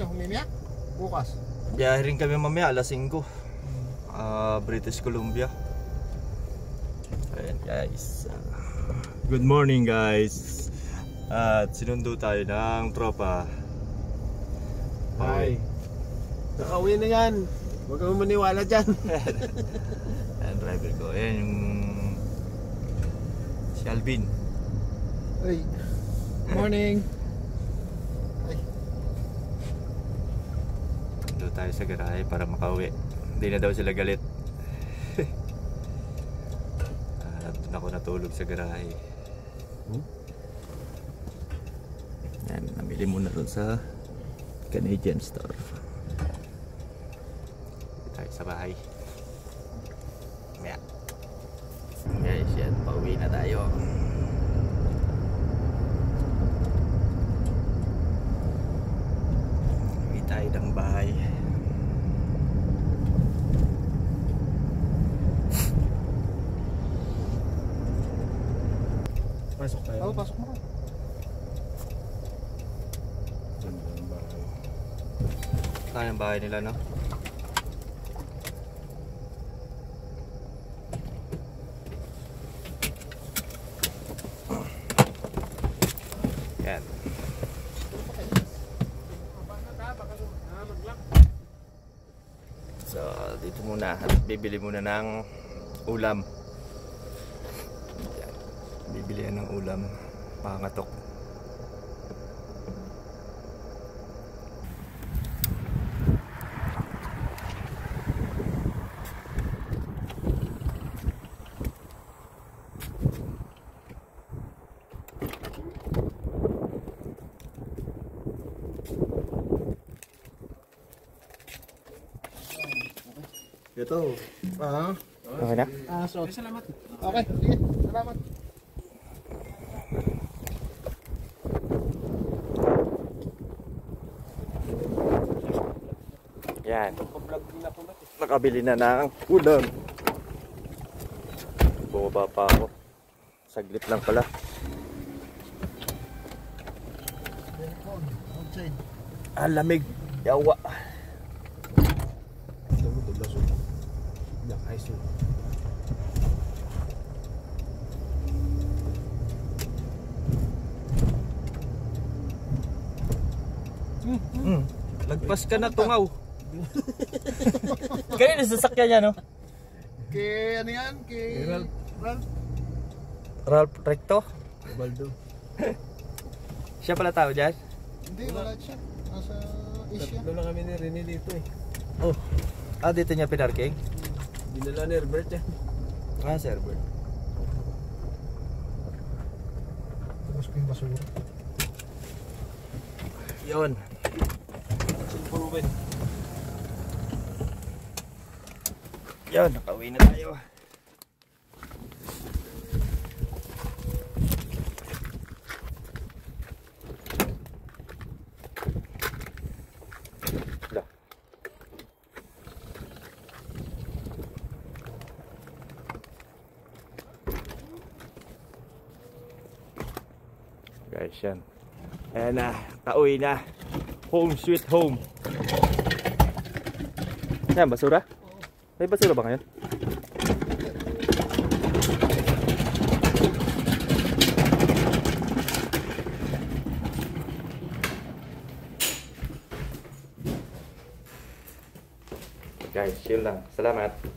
Humimya? Bukas. Biyahe rin kami mamaya alas 5. British Columbia. Ayan guys. Good morning guys. At sinundo tayo ng tropa. Hi. Nakauwi na yan. Huwag kang maniwala dyan. Ayan driver ko. Ayan yung si Alvin. Hey. Morning. Sinundo tayo sa garahe para makauwi. Hindi na daw sila galit. Doon ako natulog sa garahe. Yan, namili muna doon sa Canadian store. Tayo sa bahay. Yeah. Guys, yan, pauwi na tayo. Uwi tayo ng bahay. Pasok tayo. Oo, pasok mo. Saan ang bahay nila, no? Yan. So, dito muna at bibili muna ng ulam. Yan. Bibili yan ng ulam. Pangatok. Ito. Okay na? So, salamat. Okay, sige. Salamat. Yan. Nakabili na ng ulam. Bumaba pa ako. Saglit lang pala. Ang lamig. Yawa. Lagpas ka na tungaw. Kaya nasasakyan niya, no? Kay ano yan? Kay Ralph. Ralph Recto? Baldo. Siya pala tao dyan? Hindi, wala siya. Nasa Asia. Tatlo lang kami ni Rene dito eh. Oh. Dito niya pinarking? Dinala ni Herbert yan. Sir Herbert. Tapos ko yung basura. Yun. Improvement. Yun, nakauwi na tayo. Dah. Guys, yan. Ayan na, kauwi na. Home sweet home. Yan, basura? May basura ba ngayon? Guys, yun lang. Salamat.